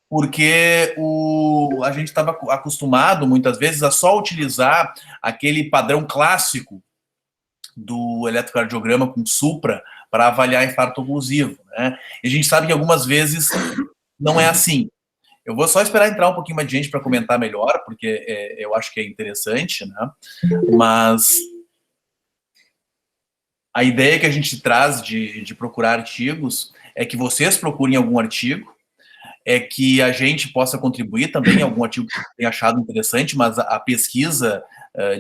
porque a gente estava acostumado, muitas vezes, a só utilizar aquele padrão clássico do eletrocardiograma com supra para avaliar infarto oclusivo, né? E a gente sabe que algumas vezes não é assim. Eu vou só esperar entrar um pouquinho mais de gente para comentar melhor, porque eu acho que é interessante, né? Mas a ideia que a gente traz de procurar artigos é que vocês procurem algum artigo, é que a gente possa contribuir também em algum artigo que tenha achado interessante, mas a pesquisa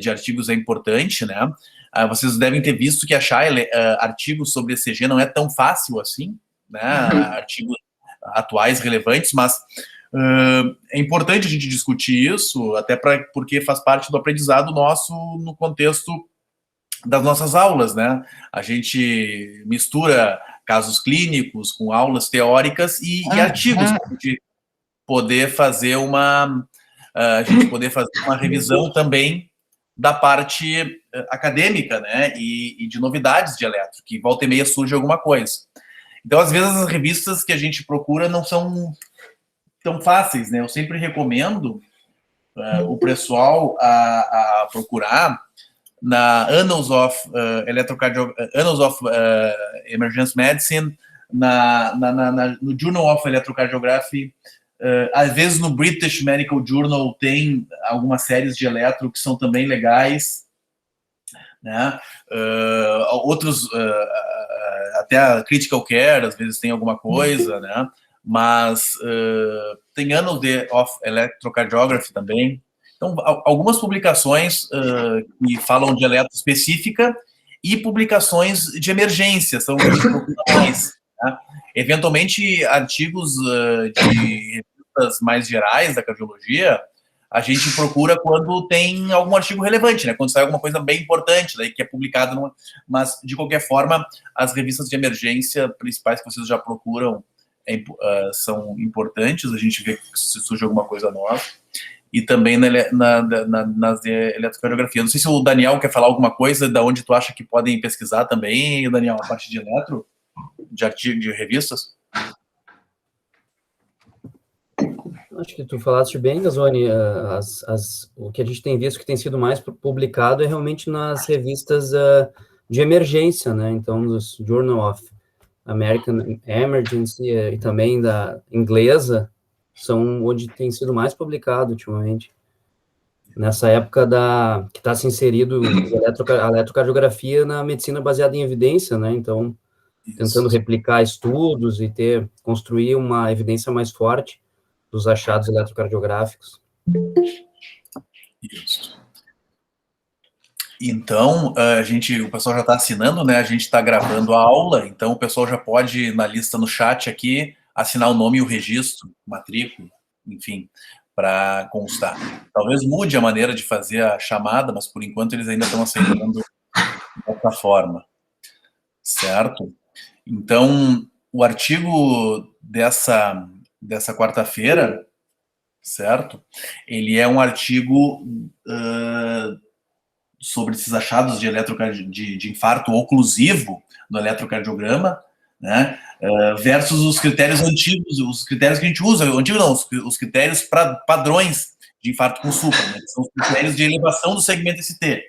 de artigos é importante, né? Vocês devem ter visto que achar artigos sobre ECG não é tão fácil assim, né? Artigos atuais relevantes, mas é importante a gente discutir isso, até porque faz parte do aprendizado nosso no contexto das nossas aulas, né? A gente mistura casos clínicos com aulas teóricas e artigos para a gente poder fazer uma revisão também da parte acadêmica, né? E de novidades de eletro, que volta e meia surge alguma coisa. Então, às vezes, as revistas que a gente procura não são tão fáceis, né? Eu sempre recomendo o pessoal a procurar na Annals of Emergency Medicine, no Journal of Electrocardiography, às vezes no British Medical Journal tem algumas séries de eletro que são também legais, né? Outros, até a Critical Care, às vezes tem alguma coisa, né? Mas tem Annals of Electrocardiography também. Então, algumas publicações que falam de eletro específica e publicações de emergência, são mais, né? Eventualmente, artigos de revistas mais gerais da cardiologia, a gente procura quando tem algum artigo relevante, né? Quando sai alguma coisa bem importante, daí que é publicado, mas, de qualquer forma, as revistas de emergência principais que vocês já procuram são importantes, a gente vê se surge alguma coisa nova. E também nas eletrocardiografias. Não sei se o Daniel quer falar alguma coisa da onde tu acha que podem pesquisar também, Daniel, a parte de eletro, de artigo, de revistas. Acho que tu falaste bem, Gazzoni. O que a gente tem visto que tem sido mais publicado é realmente nas revistas de emergência, né? Então, dos Journal of American Emergency e também da inglesa, são onde tem sido mais publicado ultimamente. Nessa época que está se inserido a eletrocardiografia na medicina baseada em evidência, né? Então, tentando replicar estudos e construir uma evidência mais forte dos achados eletrocardiográficos. Isso. Então, o pessoal já está assinando, né? A gente está gravando a aula, então o pessoal já pode, na lista no chat aqui, assinar o nome e o registro, matrícula, enfim, para constar. Talvez mude a maneira de fazer a chamada, mas por enquanto eles ainda estão aceitando dessa forma, certo? Então, o artigo dessa quarta-feira, certo? Ele é um artigo sobre esses achados de infarto oclusivo no eletrocardiograma, né? Versus os critérios antigos, os critérios que a gente usa, os critérios padrões de infarto com supra, né? São os critérios de elevação do segmento ST,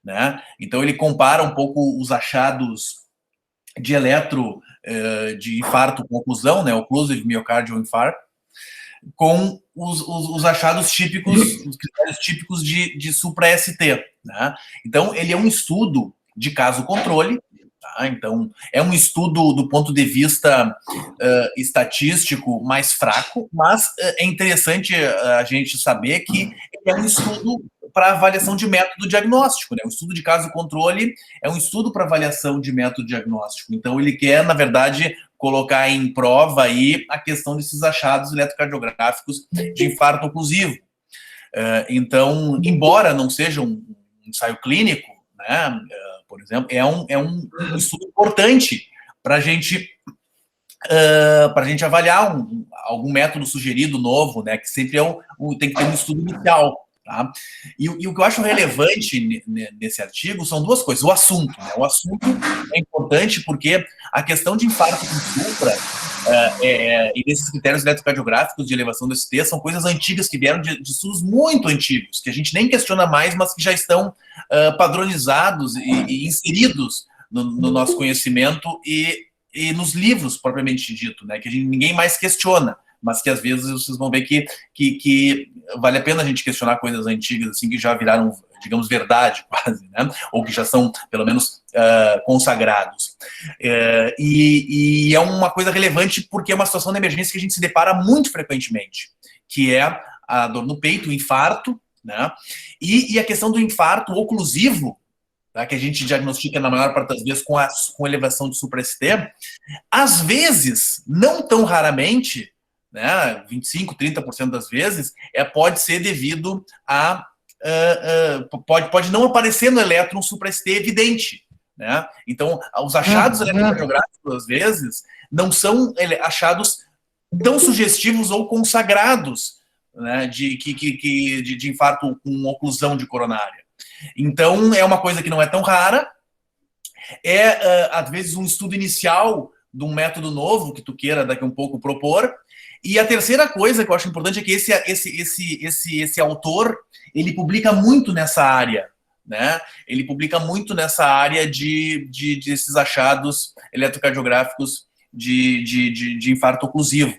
né? Então ele compara um pouco os achados de de infarto com oclusão, né? Occlusive myocardial infarct, com os achados típicos, os critérios típicos de supra-ST, né? Então, ele é um estudo de caso-controle, tá? Então, é um estudo do ponto de vista estatístico mais fraco, mas é interessante a gente saber que é um estudo para avaliação de método diagnóstico, né? O estudo de caso-controle é um estudo para avaliação de método diagnóstico. Então, ele quer, na verdade, colocar em prova aí a questão desses achados eletrocardiográficos de infarto oclusivo. Então, embora não seja um ensaio clínico, né, por exemplo, é um estudo importante para a gente avaliar algum método sugerido novo, né, que sempre tem que ter um estudo inicial. Tá? E o que eu acho relevante nesse artigo são duas coisas. O assunto, né? O assunto é importante porque a questão de infarto com supra E desses critérios eletrocardiográficos de elevação do ST são coisas antigas que vieram de estudos muito antigos, que a gente nem questiona mais, mas que já estão padronizados e inseridos no nosso conhecimento e nos livros, propriamente dito, né, que ninguém mais questiona, mas que às vezes vocês vão ver que vale a pena a gente questionar coisas antigas, assim, que já viraram, digamos, verdade, quase, né, ou que já são, pelo menos, consagrados. E é uma coisa relevante porque é uma situação de emergência que a gente se depara muito frequentemente, que é a dor no peito, o infarto, né, e a questão do infarto oclusivo, tá, que a gente diagnostica na maior parte das vezes com elevação de supra-ST, às vezes, não tão raramente, né, 25%, 30% das vezes, pode ser devido a... pode não aparecer no eletro um supra-ST evidente, né? Então, os achados eletrocardiográficos, às vezes, não são achados tão sugestivos ou consagrados, né, de infarto com oclusão de coronária. Então, é uma coisa que não é tão rara, às vezes, um estudo inicial de um método novo que tu queira daqui a um pouco propor. E a terceira coisa que eu acho importante é que esse autor, ele publica muito nessa área, né? Ele publica muito nessa área desses achados eletrocardiográficos de infarto oclusivo.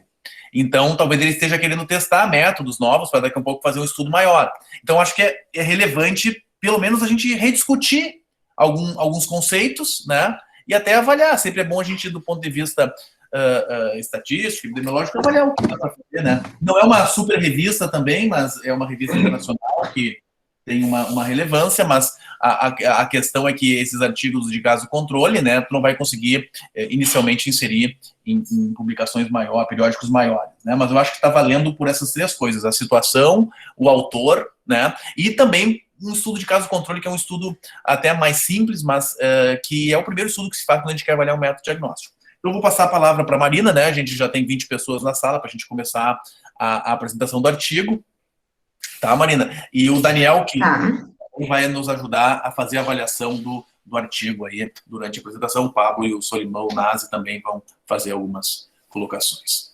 Então, talvez ele esteja querendo testar métodos novos para daqui a um pouco fazer um estudo maior. Então, acho que é relevante, pelo menos, a gente rediscutir alguns conceitos, né? E até avaliar. Sempre é bom a gente, do ponto de vista estatístico, epidemiológico, avaliar o que dá para fazer, né? Não é uma super revista também, mas é uma revista internacional que tem uma relevância, mas a questão é que esses artigos de caso controle, né, tu não vai conseguir inicialmente inserir em publicações maiores, periódicos maiores, né? Mas eu acho que está valendo por essas três coisas: a situação, o autor, né, e também um estudo de caso controle, que é um estudo até mais simples, mas que é o primeiro estudo que se faz quando a gente quer avaliar um método diagnóstico. Então, eu vou passar a palavra para a Marina, né? A gente já tem 20 pessoas na sala para a gente começar a apresentação do artigo. Tá, Marina? E o Daniel, que vai nos ajudar a fazer a avaliação do artigo aí durante a apresentação. O Pablo e o Solimão, o Nazi, também vão fazer algumas colocações.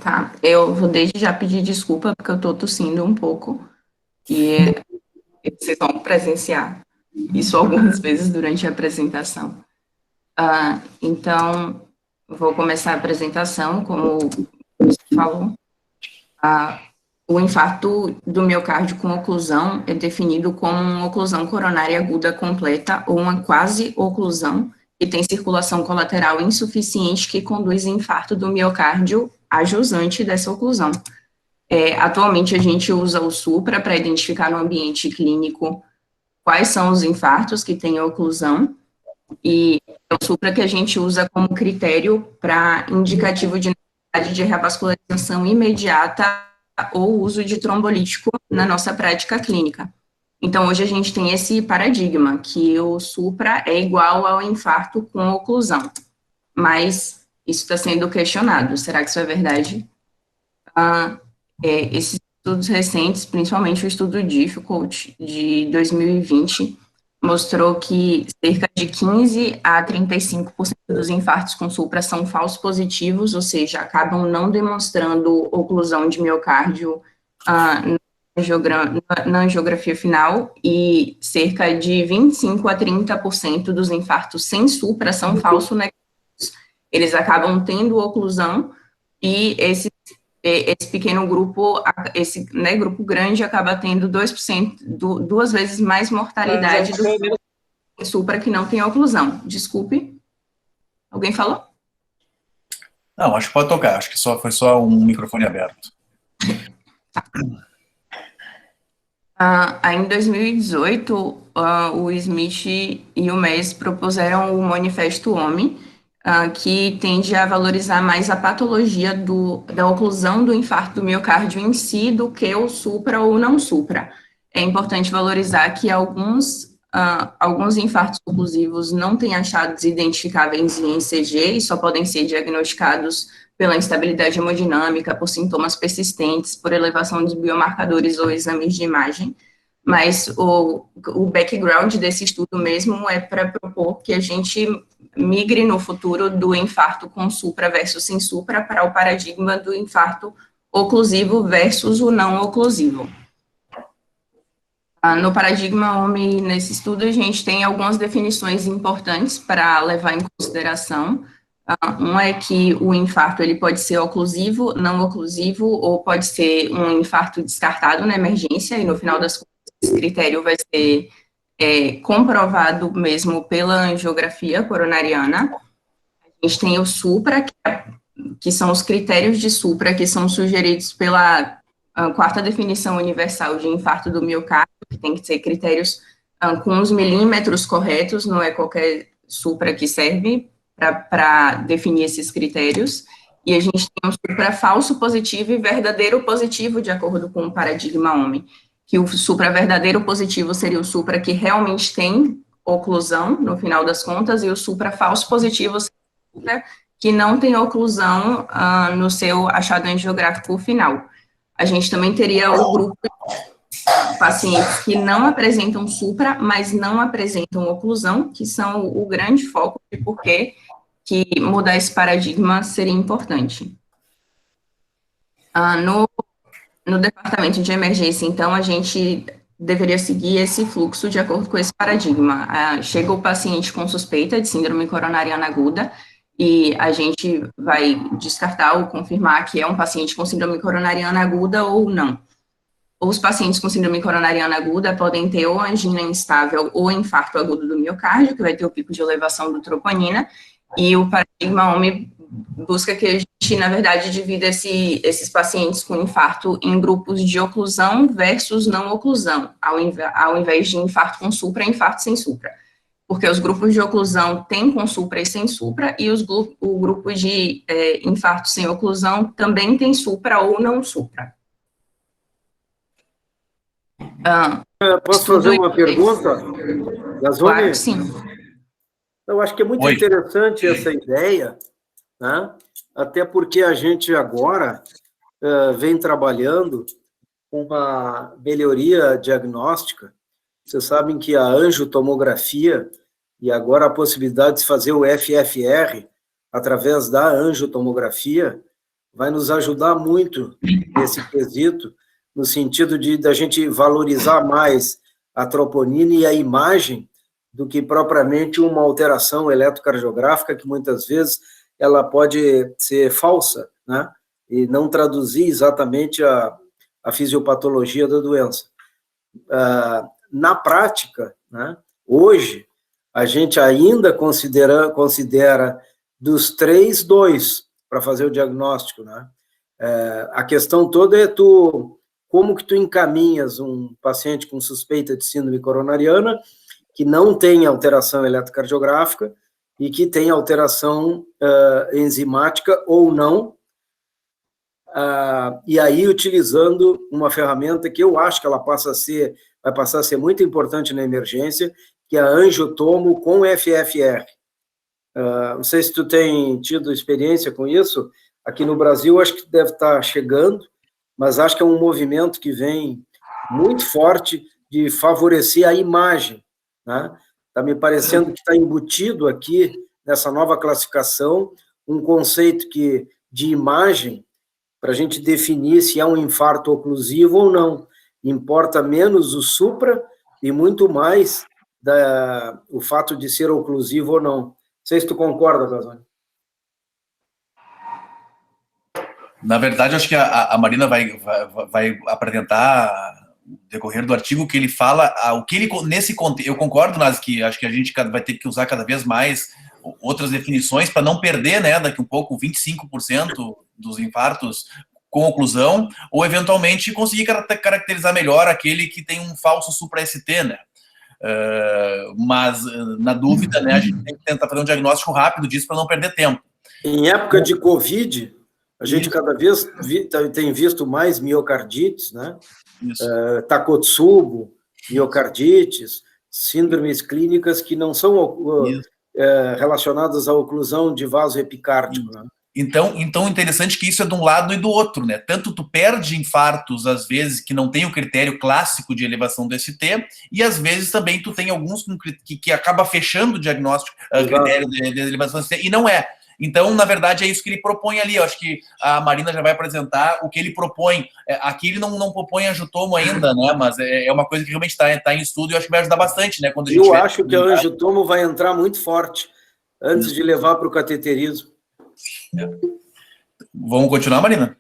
Tá, eu vou desde já pedir desculpa, porque eu estou tossindo um pouco, e vocês vão presenciar isso algumas vezes durante a apresentação. Então, vou começar a apresentação, como você falou. O infarto do miocárdio com oclusão é definido como uma oclusão coronária aguda completa ou uma quase oclusão que tem circulação colateral insuficiente que conduz ao infarto do miocárdio ajusante dessa oclusão. Atualmente, a gente usa o SUPRA para identificar no ambiente clínico quais são os infartos que têm oclusão, e é o SUPRA que a gente usa como critério para indicativo de necessidade de revascularização imediata ou uso de trombolítico na nossa prática clínica. Então, hoje a gente tem esse paradigma, que o SUPRA é igual ao infarto com oclusão, mas isso está sendo questionado. Será que isso é verdade? Esses estudos recentes, principalmente o estudo Difficult de 2020, mostrou que cerca de 15% a 35% dos infartos com supra são falsos positivos, ou seja, acabam não demonstrando oclusão de miocárdio na angiografia final, e cerca de 25% a 30% dos infartos sem supra são falsos negativos. Eles acabam tendo oclusão, e esse pequeno grupo, esse grupo grande, acaba tendo 2%, duas vezes mais mortalidade do que supra que não tem oclusão. Desculpe. Alguém falou? Não, acho que pode tocar. Acho que foi só um microfone aberto. Em 2018, o Smith e o Mes propuseram o Manifesto OMI, que tende a valorizar mais a patologia da oclusão do infarto do miocárdio em si do que o supra ou não supra. É importante valorizar que alguns infartos oclusivos não têm achados identificáveis em ECG e só podem ser diagnosticados pela instabilidade hemodinâmica, por sintomas persistentes, por elevação dos biomarcadores ou exames de imagem, mas o background desse estudo mesmo é para propor que a gente migre no futuro do infarto com supra versus sem supra para o paradigma do infarto oclusivo versus o não oclusivo. No paradigma homem, nesse estudo, a gente tem algumas definições importantes para levar em consideração. Uma é que o infarto ele pode ser oclusivo, não oclusivo, ou pode ser um infarto descartado na emergência, e no final das contas, esse critério vai ser comprovado mesmo pela angiografia coronariana. A gente tem o supra, que são os critérios de supra que são sugeridos pela quarta definição universal de infarto do miocárdio, que tem que ser critérios com os milímetros corretos, não é qualquer supra que serve para definir esses critérios, e a gente tem um supra falso positivo e verdadeiro positivo, de acordo com o paradigma homem, que o supra verdadeiro positivo seria o supra que realmente tem oclusão, no final das contas, e o supra falso positivo seria o supra que não tem oclusão no seu achado angiográfico final. A gente também teria o grupo de pacientes que não apresentam supra, mas não apresentam oclusão, que são o grande foco de por que mudar esse paradigma seria importante. No departamento de emergência, então, a gente deveria seguir esse fluxo de acordo com esse paradigma. Chega o paciente com suspeita de síndrome coronariana aguda, e a gente vai descartar ou confirmar que é um paciente com síndrome coronariana aguda ou não. Os pacientes com síndrome coronariana aguda podem ter ou angina instável ou infarto agudo do miocárdio, que vai ter o pico de elevação do troponina, e o paradigma homem busca que a gente, na verdade, divida esses pacientes com infarto em grupos de oclusão versus não oclusão, ao invés de infarto com supra, infarto sem supra. Porque os grupos de oclusão têm com supra e sem supra, e o grupo de infarto sem oclusão também tem supra ou não supra. Posso fazer uma pergunta? Gazoni? Claro que sim. Eu acho que é muito interessante essa ideia, né? Até porque a gente agora vem trabalhando com uma melhoria diagnóstica. Vocês sabem que a angiotomografia e agora a possibilidade de se fazer o FFR através da angiotomografia vai nos ajudar muito nesse quesito, no sentido de da gente valorizar mais a troponina e a imagem do que propriamente uma alteração eletrocardiográfica, que muitas vezes ela pode ser falsa, né? E não traduzir exatamente a fisiopatologia da doença. Na prática, né, hoje, a gente ainda considera dos 3, 2 para fazer o diagnóstico, né? A questão toda é como que tu encaminhas um paciente com suspeita de síndrome coronariana que não tem alteração eletrocardiográfica e que tem alteração enzimática ou não, e aí utilizando uma ferramenta que eu acho que ela vai passar a ser muito importante na emergência, que é a angiotomo com FFR. Não sei se tu tem tido experiência com isso. Aqui no Brasil, acho que deve estar chegando, mas acho que é um movimento que vem muito forte de favorecer a imagem, né? Está me parecendo que está embutido aqui, nessa nova classificação, um conceito de imagem, para a gente definir se é um infarto oclusivo ou não. Importa menos o supra e muito mais o fato de ser oclusivo ou não. Não sei se tu concorda, Gazoni. Na verdade, acho que a Marina vai apresentar no decorrer do artigo que ele fala, o que ele nesse contexto. Eu concordo, Nazi, que acho que a gente vai ter que usar cada vez mais outras definições para não perder, né, daqui um pouco 25% dos infartos com oclusão, ou eventualmente conseguir caracterizar melhor aquele que tem um falso supra-ST, né? Mas, na dúvida, né, a gente tem que tentar fazer um diagnóstico rápido disso para não perder tempo. Em época de Covid, a gente cada vez tem visto mais miocardites, né? Takotsubo, miocardites, síndromes clínicas que não são relacionadas à oclusão de vaso epicárdico, né? Então, interessante que isso é de um lado e do outro, né? Tanto tu perde infartos, às vezes, que não tem o critério clássico de elevação do ST, e às vezes também tu tem alguns que acaba fechando o diagnóstico, critério de elevação do ST, e não é. Então, na verdade, é isso que ele propõe ali. Eu acho que a Marina já vai apresentar o que ele propõe. Aqui ele não propõe angiotomo ainda, né? Mas é uma coisa que realmente está em estudo e eu acho que vai ajudar bastante, né? Quando a gente eu acho que o angiotomo vai entrar muito forte antes de levar para o cateterismo. Vamos continuar, Marina?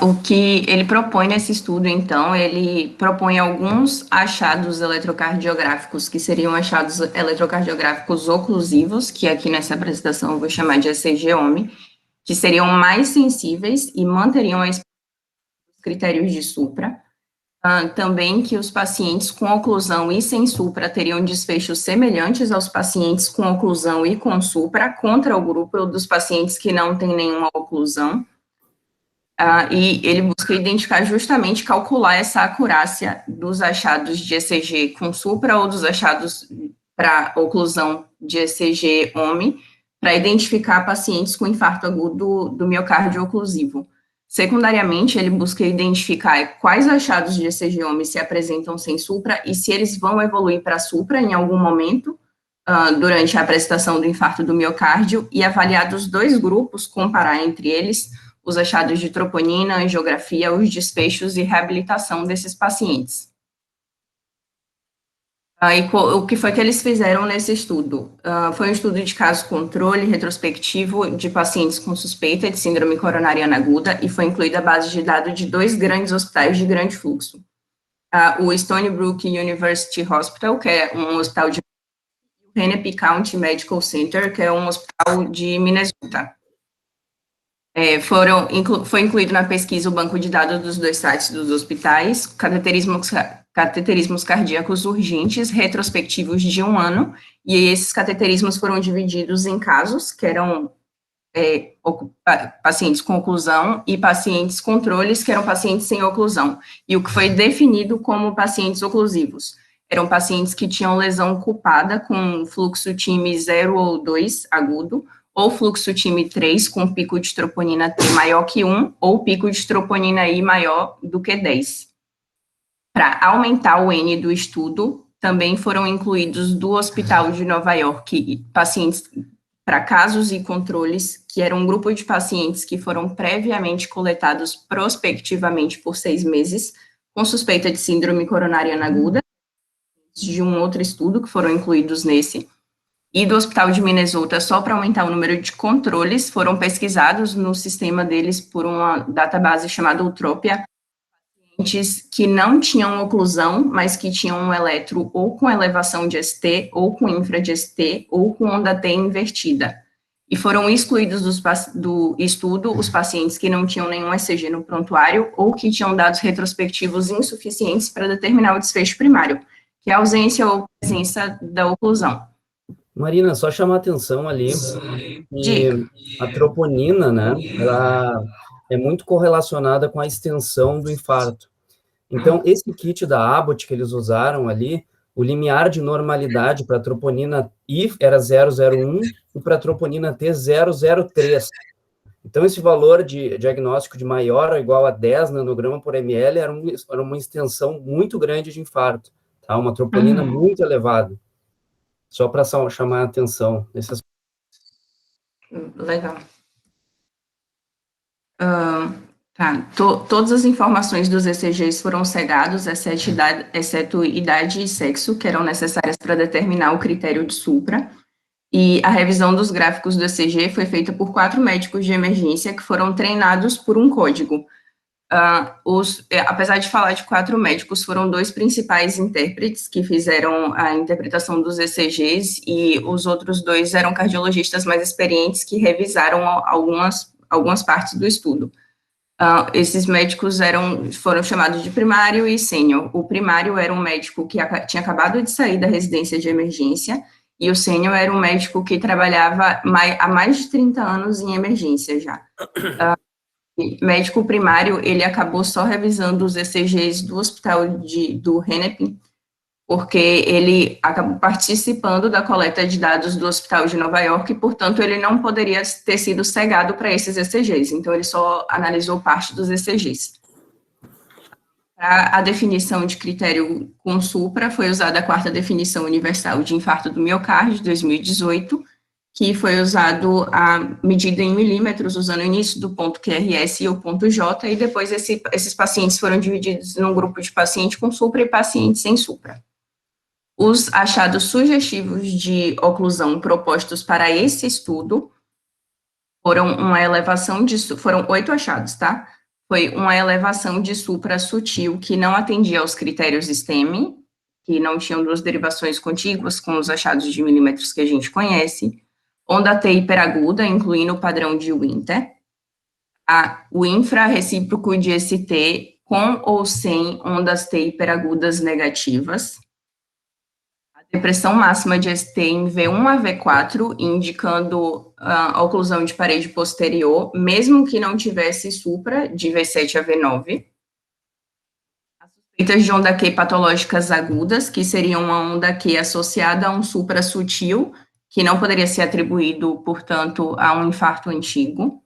O que ele propõe nesse estudo, então, ele propõe alguns achados eletrocardiográficos, que seriam achados eletrocardiográficos oclusivos, que aqui nessa apresentação eu vou chamar de ECG-OMI, que seriam mais sensíveis e manteriam os critérios de supra. Também que os pacientes com oclusão e sem supra teriam desfechos semelhantes aos pacientes com oclusão e com supra, contra o grupo dos pacientes que não têm nenhuma oclusão. E ele busca identificar justamente, calcular essa acurácia dos achados de ECG com supra ou dos achados para oclusão de ECG-OMI, para identificar pacientes com infarto agudo do miocárdio oclusivo. Secundariamente, ele busca identificar quais achados de ECG-OMI se apresentam sem supra e se eles vão evoluir para supra em algum momento, durante a apresentação do infarto do miocárdio, e avaliar dos dois grupos, comparar entre eles os achados de troponina, angiografia, os desfechos e reabilitação desses pacientes. O que foi que eles fizeram nesse estudo? Foi um estudo de caso controle retrospectivo de pacientes com suspeita de síndrome coronariana aguda e foi incluída a base de dados de 2 grandes hospitais de grande fluxo. O Stony Brook University Hospital, que é um hospital de Hennepin County Medical Center, que é um hospital de Minnesota. Foi incluído na pesquisa o banco de dados dos 2 sites dos hospitais, cateterismos cardíacos urgentes, retrospectivos de 1 ano, e esses cateterismos foram divididos em casos, que eram pacientes com oclusão, e pacientes controles, que eram pacientes sem oclusão. E o que foi definido como pacientes oclusivos eram pacientes que tinham lesão culpada com fluxo time 0 ou 2 agudo, ou fluxo time 3 com pico de troponina T maior que 1, ou pico de troponina I maior do que 10. Para aumentar o N do estudo, também foram incluídos do Hospital de Nova York pacientes para casos e controles, que era um grupo de pacientes que foram previamente coletados prospectivamente por 6 meses, com suspeita de síndrome coronariana aguda, de um outro estudo que foram incluídos nesse, e do Hospital de Minnesota, só para aumentar o número de controles, foram pesquisados no sistema deles por uma database chamada Utopia, pacientes que não tinham oclusão, mas que tinham um eletro ou com elevação de ST, ou com infra de ST, ou com onda T invertida. E foram excluídos do estudo os pacientes que não tinham nenhum ECG no prontuário, ou que tinham dados retrospectivos insuficientes para determinar o desfecho primário, que é a ausência ou presença da oclusão. Marina, só chamar a atenção ali que a troponina, né, ela é muito correlacionada com a extensão do infarto. Então, esse kit da Abbott que eles usaram ali, o limiar de normalidade para a troponina I era 0,01 e para a troponina T 0,03. Então, esse valor de diagnóstico de maior ou igual a 10 nanograma por ml era uma extensão muito grande de infarto, tá? Uma troponina muito elevada. Só para chamar a atenção. Legal. Todas as informações dos ECGs foram cegados, exceto idade e sexo, que eram necessárias para determinar o critério de supra. E a revisão dos gráficos do ECG foi feita por 4 médicos de emergência que foram treinados por um código. Apesar de falar de 4 médicos, foram 2 principais intérpretes que fizeram a interpretação dos ECGs e os outros 2 eram cardiologistas mais experientes que revisaram algumas partes do estudo. Esses médicos foram chamados de primário e sênior. O primário era um médico que tinha acabado de sair da residência de emergência e o sênior era um médico que trabalhava há mais de 30 anos em emergência já. Médico primário, ele acabou só revisando os ECGs do hospital do Hennepin, porque ele acabou participando da coleta de dados do Hospital de Nova York e, portanto, ele não poderia ter sido cegado para esses ECGs, então ele só analisou parte dos ECGs. Para a definição de critério com supra, foi usada a 4ª definição universal de infarto do miocárdio, de 2018, que foi usado a medida em milímetros, usando o início do ponto QRS e o ponto J, e depois esses pacientes foram divididos num grupo de paciente com supra e paciente sem supra. Os achados sugestivos de oclusão propostos para esse estudo foram uma elevação de... Foram 8 achados, tá? Foi uma elevação de supra sutil que não atendia aos critérios STEMI, que não tinham 2 derivações contíguas com os achados de milímetros que a gente conhece, onda T hiperaguda, incluindo o padrão de Winter, o infrarrecíproco de ST com ou sem ondas T hiperagudas negativas, depressão máxima de ST em V1 a V4, indicando a oclusão de parede posterior, mesmo que não tivesse supra, de V7 a V9. As suspeitas de onda Q patológicas agudas, que seriam uma onda Q associada a um supra sutil, que não poderia ser atribuído, portanto, a um infarto antigo.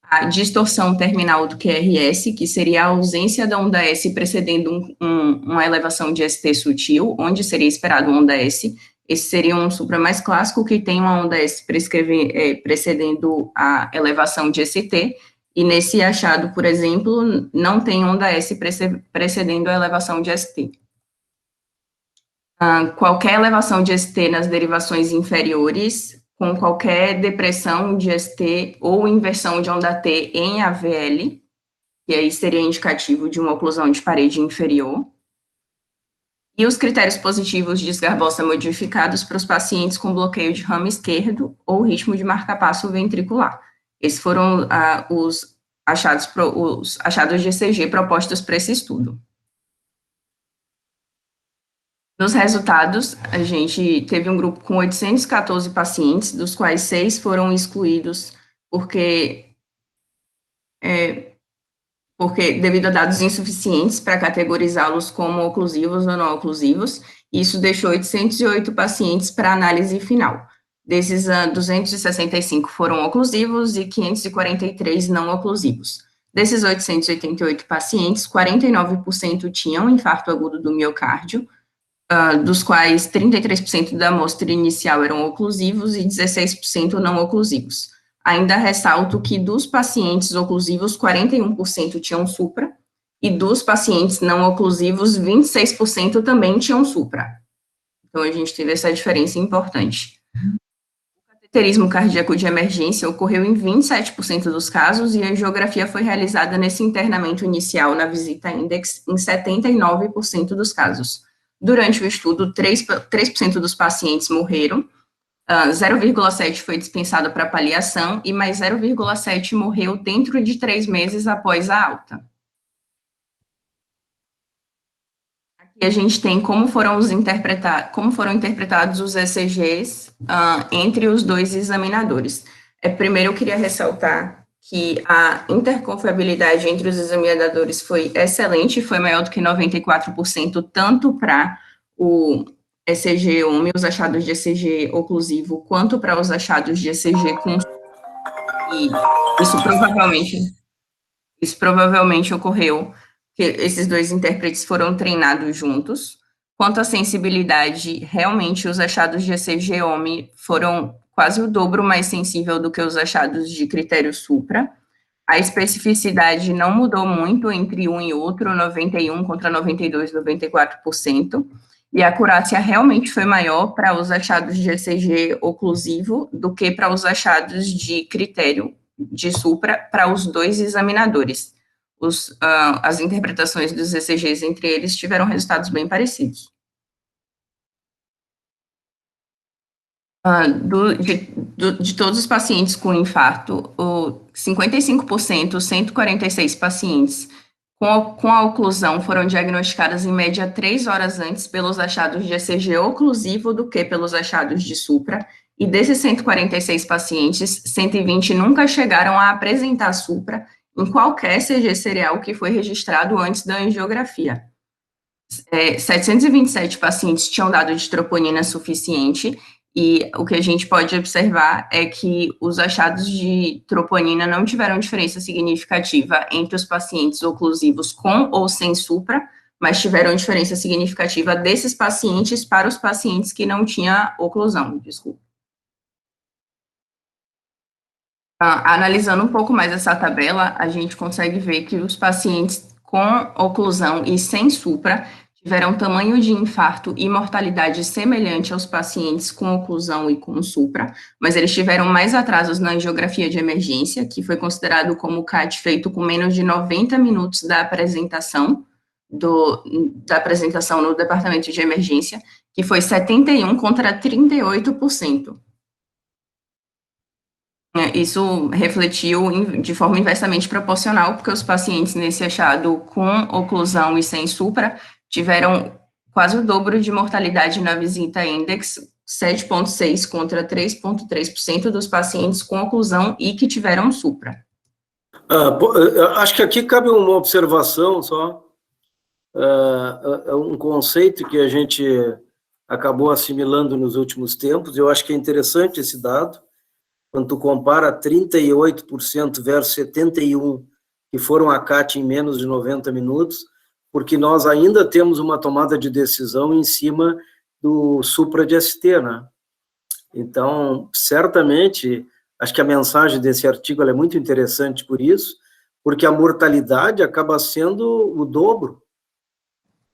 A distorção terminal do QRS, que seria a ausência da onda S precedendo uma elevação de ST sutil, onde seria esperado uma onda S. Esse seria um supra mais clássico, que tem uma onda S precedendo a elevação de ST, e nesse achado, por exemplo, não tem onda S precedendo a elevação de ST. Qualquer elevação de ST nas derivações inferiores, com qualquer depressão de ST ou inversão de onda T em AVL, que aí seria indicativo de uma oclusão de parede inferior. E os critérios positivos de Sgarbossa modificados para os pacientes com bloqueio de ramo esquerdo ou ritmo de marcapasso ventricular. Esses foram os achados de ECG propostos para esse estudo. Nos resultados, a gente teve um grupo com 814 pacientes, dos quais 6 foram excluídos porque devido a dados insuficientes para categorizá-los como oclusivos ou não oclusivos, isso deixou 808 pacientes para análise final. Desses, 265 foram oclusivos e 543 não oclusivos. Desses 888 pacientes, 49% tinham infarto agudo do miocárdio, dos quais 33% da amostra inicial eram oclusivos e 16% não oclusivos. Ainda ressalto que dos pacientes oclusivos, 41% tinham supra, e dos pacientes não oclusivos, 26% também tinham supra. Então, a gente teve essa diferença importante. O cateterismo cardíaco de emergência ocorreu em 27% dos casos, e a angiografia foi realizada nesse internamento inicial na visita index em 79% dos casos. Durante o estudo, 3% dos pacientes morreram, 0,7 foi dispensado para paliação e mais 0,7 morreu dentro de 3 meses após a alta. Aqui a gente tem como foram interpretados os ECGs entre os 2 examinadores. Primeiro, eu queria ressaltar que a interconfiabilidade entre os examinadores foi excelente, foi maior do que 94%, tanto para o ECG OMI, os achados de ECG oclusivo, quanto para os achados de ECG com... E isso provavelmente ocorreu, que esses 2 intérpretes foram treinados juntos. Quanto à sensibilidade, realmente os achados de ECG OMI foram quase o dobro mais sensível do que os achados de critério supra. A especificidade não mudou muito entre um e outro, 91% contra 92%, 94%, e a acurácia realmente foi maior para os achados de ECG oclusivo do que para os achados de critério de supra para os 2 examinadores. As interpretações dos ECGs entre eles tiveram resultados bem parecidos. De todos os pacientes com infarto, 55%, 146 pacientes com a oclusão foram diagnosticadas em média 3 horas antes pelos achados de ECG oclusivo do que pelos achados de supra, e desses 146 pacientes, 120 nunca chegaram a apresentar supra em qualquer ECG serial que foi registrado antes da angiografia. 727 pacientes tinham dado de troponina suficiente, e o que a gente pode observar é que os achados de troponina não tiveram diferença significativa entre os pacientes oclusivos com ou sem supra, mas tiveram diferença significativa desses pacientes para os pacientes que não tinham oclusão, desculpa. Analisando um pouco mais essa tabela, a gente consegue ver que os pacientes com oclusão e sem supra tiveram tamanho de infarto e mortalidade semelhante aos pacientes com oclusão e com supra, mas eles tiveram mais atrasos na angiografia de emergência, que foi considerado como CAT feito com menos de 90 minutos da apresentação no departamento de emergência, que foi 71 contra 38%. Isso refletiu de forma inversamente proporcional, porque os pacientes nesse achado com oclusão e sem supra tiveram quase o dobro de mortalidade na visita index, 7,6 contra 3,3% dos pacientes com oclusão e que tiveram supra. Acho que aqui cabe uma observação só, um conceito que a gente acabou assimilando nos últimos tempos. Eu acho que é interessante esse dado, quando tu compara 38% versus 71% que foram a CAT em menos de 90 minutos, porque nós ainda temos uma tomada de decisão em cima do supra de ST, né? Então, certamente, acho que a mensagem desse artigo ela é muito interessante por isso, porque a mortalidade acaba sendo o dobro.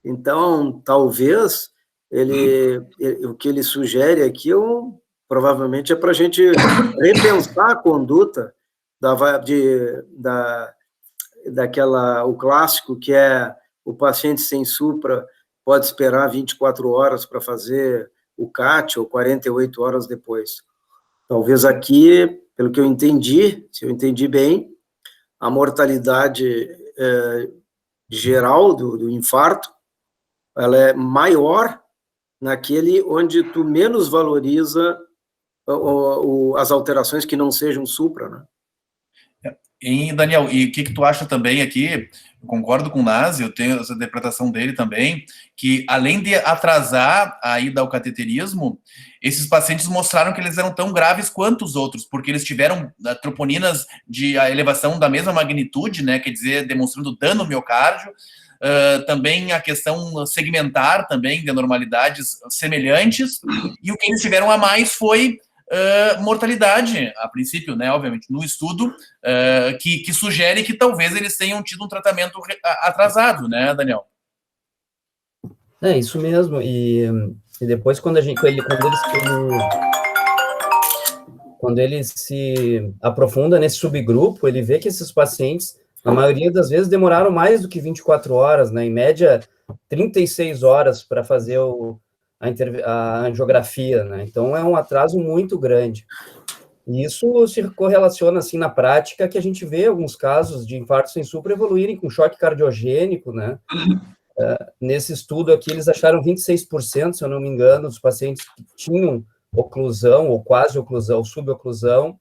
Então, talvez, o que ele sugere aqui provavelmente é para a gente repensar a conduta o clássico que é o paciente sem supra pode esperar 24 horas para fazer o CAT ou 48 horas depois. Talvez aqui, pelo que eu entendi, se eu entendi bem, a mortalidade geral do infarto, ela é maior naquele onde tu menos valoriza as alterações que não sejam supra, né? E, Daniel, e o que tu acha também aqui? Eu concordo com o Nazi, eu tenho essa interpretação dele também, que além de atrasar a ida ao cateterismo, esses pacientes mostraram que eles eram tão graves quanto os outros, porque eles tiveram troponinas de elevação da mesma magnitude, né, quer dizer, demonstrando dano ao miocárdio, também a questão segmentar também de anormalidades semelhantes, e o que eles tiveram a mais foi mortalidade, a princípio, né, obviamente, no estudo, que sugere que talvez eles tenham tido um tratamento atrasado, né, Daniel? É, isso mesmo, e depois quando ele se aprofunda nesse subgrupo, ele vê que esses pacientes, na maioria das vezes, demoraram mais do que 24 horas, né, em média 36 horas para fazer a angiografia, né? Então é um atraso muito grande. E isso se correlaciona, assim, na prática, que a gente vê alguns casos de infarto sem supra evoluírem com choque cardiogênico, né? Nesse estudo aqui, eles acharam 26%, se eu não me engano, dos pacientes que tinham oclusão, ou quase oclusão, suboclusão.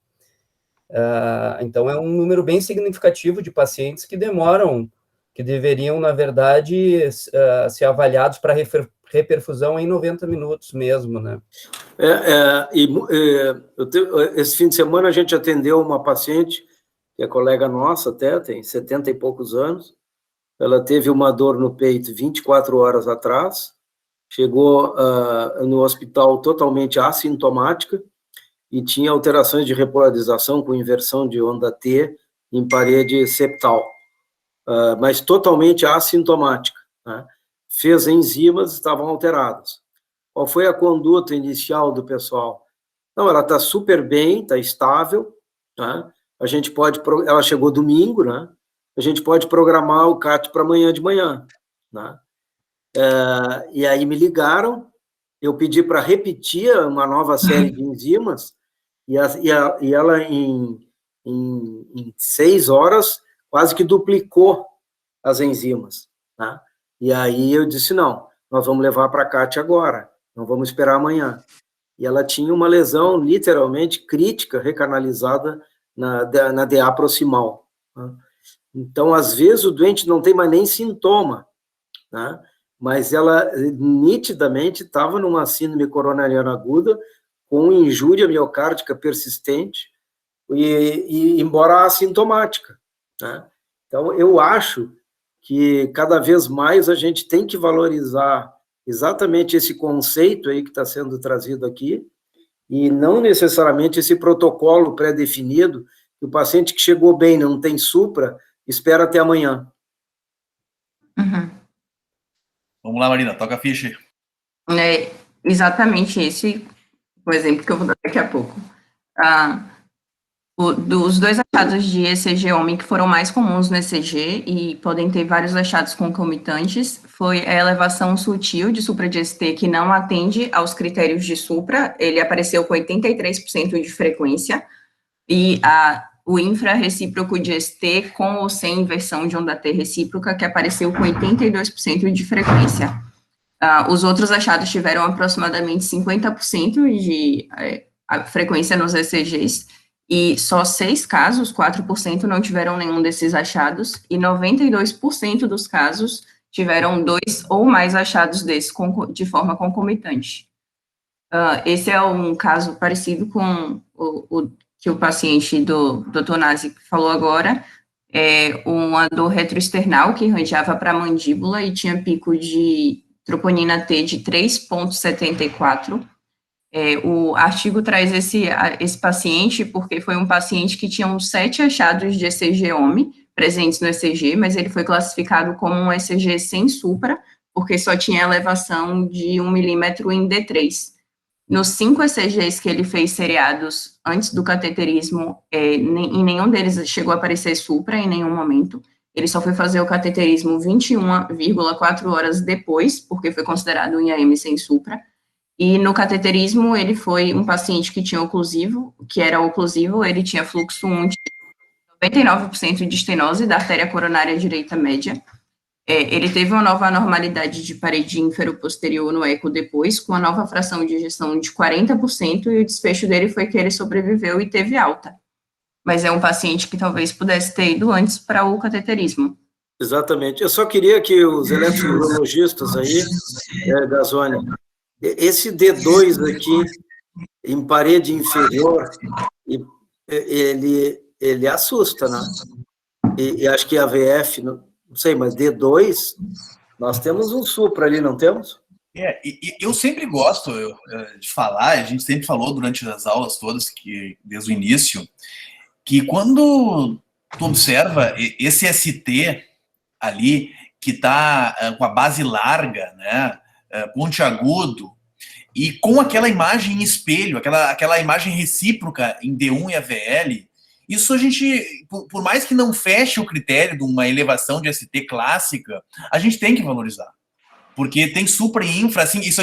Então é um número bem significativo de pacientes que deveriam, na verdade, ser avaliados para reperfusão em 90 minutos mesmo, né? Esse fim de semana a gente atendeu uma paciente, que é colega nossa até, tem 70 e poucos anos, ela teve uma dor no peito 24 horas atrás, chegou no hospital totalmente assintomática e tinha alterações de repolarização com inversão de onda T em parede septal, mas totalmente assintomática, né? Fez enzimas, estavam alteradas. Qual foi a conduta inicial do pessoal? Não, ela está super bem, está estável, né? Ela chegou domingo, né? A gente pode programar o CAT para amanhã de manhã, né? E aí me ligaram, eu pedi para repetir uma nova série de enzimas, e ela em 6 horas quase que duplicou as enzimas, né? E aí eu disse, não, nós vamos levar para a CAT agora, não vamos esperar amanhã. E ela tinha uma lesão literalmente crítica, recanalizada na DA proximal, né? Então, às vezes, o doente não tem mais nem sintoma, né? mas ela nitidamente estava numa síndrome coronariana aguda, com injúria miocárdica persistente, e embora assintomática, né? Então, eu acho que cada vez mais a gente tem que valorizar exatamente esse conceito aí que está sendo trazido aqui, e não necessariamente esse protocolo pré-definido, que o paciente que chegou bem, não tem supra, espera até amanhã. Uhum. Vamos lá, Marina, toca a ficha. É exatamente esse o exemplo que eu vou dar daqui a pouco. Dos 2 achados de ECG homem que foram mais comuns no ECG e podem ter vários achados concomitantes, foi a elevação sutil de supra de ST que não atende aos critérios de supra, ele apareceu com 83% de frequência, e o infrarrecíproco de ST com ou sem inversão de onda T recíproca, que apareceu com 82% de frequência. Os outros achados tiveram aproximadamente 50% de frequência nos ECGs, e só 6 casos, 4%, não tiveram nenhum desses achados, e 92% dos casos tiveram 2 ou mais achados desses de forma concomitante. Esse é um caso parecido com o que o paciente do Dr. Nazi falou agora, uma dor retroesternal que irradiava para a mandíbula e tinha pico de troponina T de 3,74. O artigo traz esse paciente porque foi um paciente que tinha uns 7 achados de ECG-OMI presentes no ECG, mas ele foi classificado como um ECG sem supra, porque só tinha elevação de 1 milímetro em D3. Nos 5 ECGs que ele fez seriados antes do cateterismo, em nenhum deles chegou a aparecer supra em nenhum momento. Ele só foi fazer o cateterismo 21,4 horas depois, porque foi considerado um IAM sem supra. E no cateterismo, ele foi um paciente que tinha oclusivo, que era oclusivo, ele tinha fluxo 1 de 99% de estenose da artéria coronária direita média. Ele teve uma nova anormalidade de parede ínfero-posterior no eco depois, com a nova fração de ejeção de 40%, e o desfecho dele foi que ele sobreviveu e teve alta. Mas é um paciente que talvez pudesse ter ido antes para o cateterismo. Exatamente. Eu só queria que os eletroneurologistas aí, Gazzoni, esse D2 aqui, em parede inferior, ele assusta, né? E acho que a VF, não sei, mas D2, nós temos um supra ali, não temos? Eu sempre gosto de falar, a gente sempre falou durante as aulas todas, que desde o início, que quando tu observa esse ST ali, que está com a base larga, né, pontiagudo, e com aquela imagem em espelho, aquela imagem recíproca em D1 e AVL, isso a gente, por mais que não feche o critério de uma elevação de ST clássica, a gente tem que valorizar. Porque tem supra e infra, assim, isso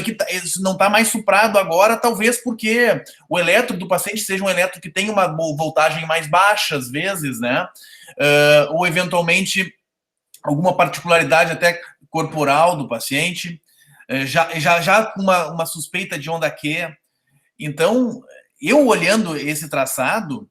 não está mais suprado agora, talvez porque o eletro do paciente seja um eletro que tem uma voltagem mais baixa, às vezes, né? Ou, eventualmente, alguma particularidade até corporal do paciente, já com uma suspeita de onda Q. Então, eu olhando esse traçado,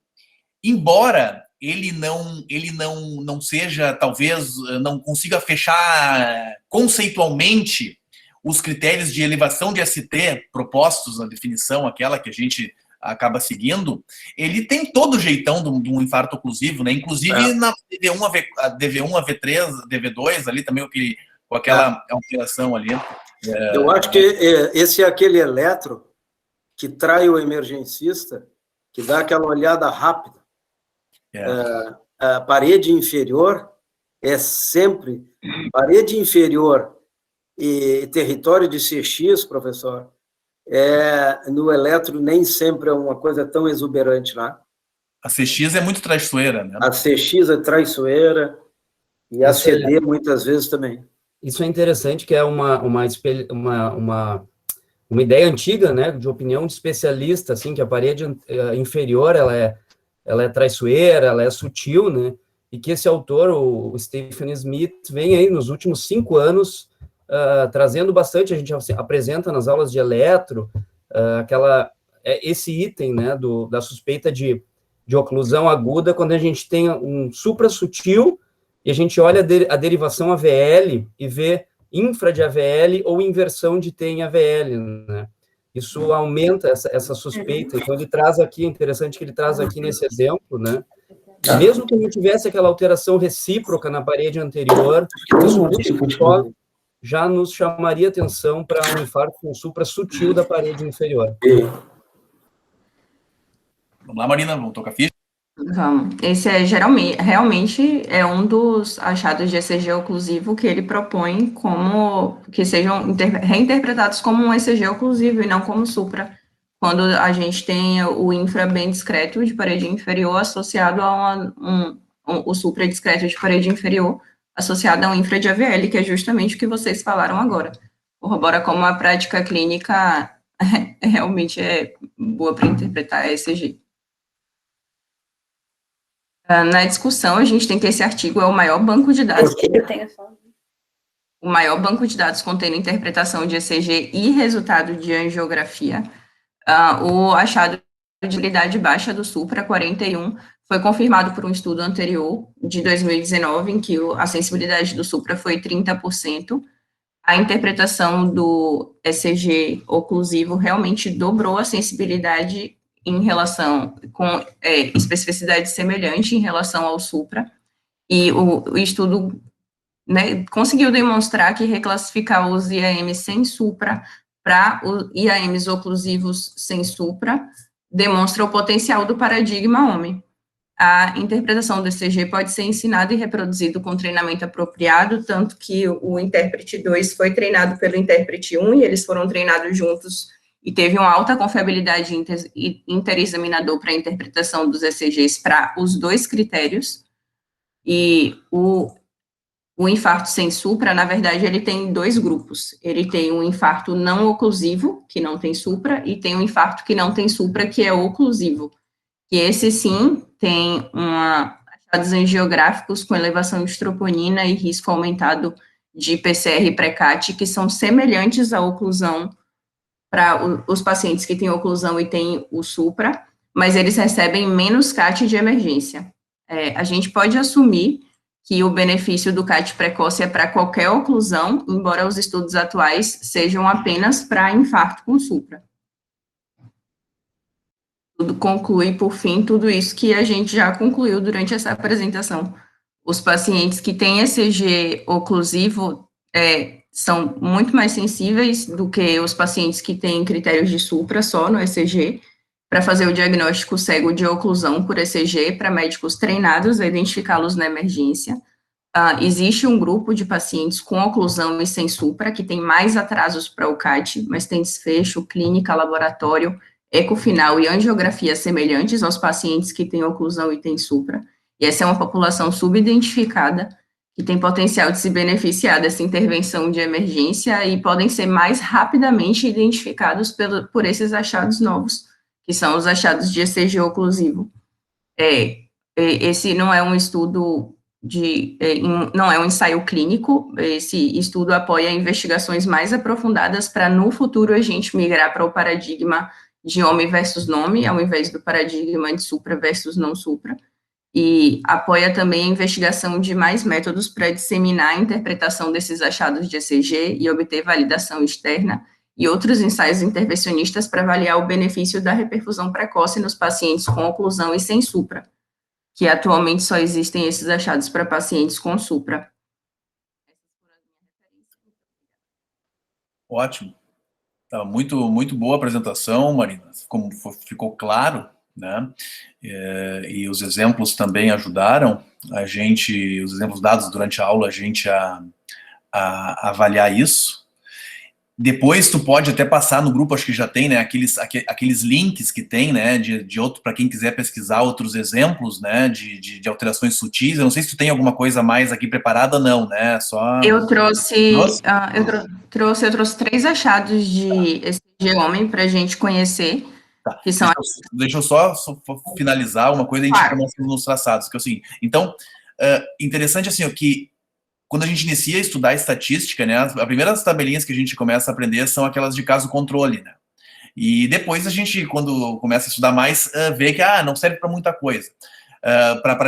embora ele não seja, talvez, não consiga fechar conceitualmente os critérios de elevação de ST propostos na definição, aquela que a gente acaba seguindo, ele tem todo o jeitão de um infarto oclusivo, né? Inclusive na DV1, AV3, DV2, ali também com aquela alteração ali. Eu acho que esse é aquele eletro que trai o emergencista, que dá aquela olhada rápida. A parede inferior é sempre parede inferior e território de CX, professor, no eletro nem sempre é uma coisa tão exuberante lá. A CX é muito traiçoeira, né? A CX é traiçoeira e a CD muitas vezes também. Isso é interessante, que é uma ideia antiga, né, de opinião de especialista, assim, que a parede inferior, ela é traiçoeira, ela é sutil, né, e que esse autor, o Stephen Smith, vem aí nos últimos 5 anos trazendo bastante, a gente apresenta nas aulas de eletro, esse item, né, da suspeita de oclusão aguda, quando a gente tem um suprassutil, e a gente olha a derivação AVL e vê infra de AVL ou inversão de T em AVL, né? Isso aumenta essa suspeita. Então, ele traz aqui, interessante que ele traz aqui nesse exemplo, né? Mesmo que não tivesse aquela alteração recíproca na parede anterior, isso só já nos chamaria atenção para um infarto com supra sutil da parede inferior. Vamos lá, Marina, vamos tocar ficha. Vamos. Esse realmente é um dos achados de ECG oclusivo que ele propõe como que sejam reinterpretados como um ECG oclusivo e não como supra, quando a gente tem o infra bem discreto de parede inferior associado a o supra discreto de parede inferior associado a um infra de AVL, que é justamente o que vocês falaram agora. Corrobora como a prática clínica realmente é boa para interpretar a ECG. Na discussão, a gente tem que esse artigo é o maior banco de dados. O maior banco de dados contendo interpretação de ECG e resultado de angiografia. O achado de habilidade baixa do supra 41 foi confirmado por um estudo anterior, de 2019, em que a sensibilidade do supra foi 30%. A interpretação do ECG oclusivo realmente dobrou a sensibilidade em relação com especificidade semelhante em relação ao supra, e o estudo, né, conseguiu demonstrar que reclassificar os IAMs sem supra para os IAMs oclusivos sem supra demonstra o potencial do paradigma homem. A interpretação do ECG pode ser ensinada e reproduzido com treinamento apropriado, tanto que o intérprete 2 foi treinado pelo intérprete 1, e eles foram treinados juntos e teve uma alta confiabilidade interexaminador para a interpretação dos ECGs para os dois critérios. E o infarto sem supra, na verdade, ele tem dois grupos. Ele tem um infarto não oclusivo, que não tem supra, e tem um infarto que não tem supra, que é oclusivo. E esse, sim, tem achados angiográficos com elevação de troponina e risco aumentado de PCR pré-CAT, que são semelhantes à oclusão para os pacientes que têm oclusão e têm o supra, mas eles recebem menos CAT de emergência. A gente pode assumir que o benefício do CAT precoce é para qualquer oclusão, embora os estudos atuais sejam apenas para infarto com supra. Tudo conclui, por fim, tudo isso que a gente já concluiu durante essa apresentação. Os pacientes que têm ECG oclusivo são muito mais sensíveis do que os pacientes que têm critérios de supra só no ECG, para fazer o diagnóstico cego de oclusão por ECG para médicos treinados a identificá-los na emergência. Existe um grupo de pacientes com oclusão e sem supra que tem mais atrasos para o CAT, mas tem desfecho, clínica, laboratório, eco final e angiografia semelhantes aos pacientes que têm oclusão e têm supra. E essa é uma população subidentificada que tem potencial de se beneficiar dessa intervenção de emergência e podem ser mais rapidamente identificados por esses achados novos, que são os achados de ECG oclusivo. Esse não é um estudo não é um ensaio clínico, esse estudo apoia investigações mais aprofundadas para, no futuro, a gente migrar para o paradigma de homem versus nome, ao invés do paradigma de supra versus não supra, e apoia também a investigação de mais métodos para disseminar a interpretação desses achados de ECG e obter validação externa, e outros ensaios intervencionistas para avaliar o benefício da reperfusão precoce nos pacientes com oclusão e sem supra, que atualmente só existem esses achados para pacientes com supra. Ótimo. Tá, muito boa a apresentação, Marina. Como ficou claro, né? E os exemplos também ajudaram a gente, os exemplos dados durante a aula, a gente a avaliar isso. Depois tu pode até passar no grupo, acho que já tem, né, aqueles links que tem, né, de outro, para quem quiser pesquisar outros exemplos, né, de alterações sutis. Eu não sei se tu tem alguma coisa mais aqui preparada, não, né, só... Eu trouxe 3 achados de ECG homem para a gente conhecer, tá. Que são... Deixa eu só finalizar uma coisa, a gente começa nos traçados, que é assim, então, interessante assim, que quando a gente inicia a estudar estatística, né, as primeiras tabelinhas que a gente começa a aprender são aquelas de caso controle, né, e depois a gente, quando começa a estudar mais, vê que, não serve para muita coisa,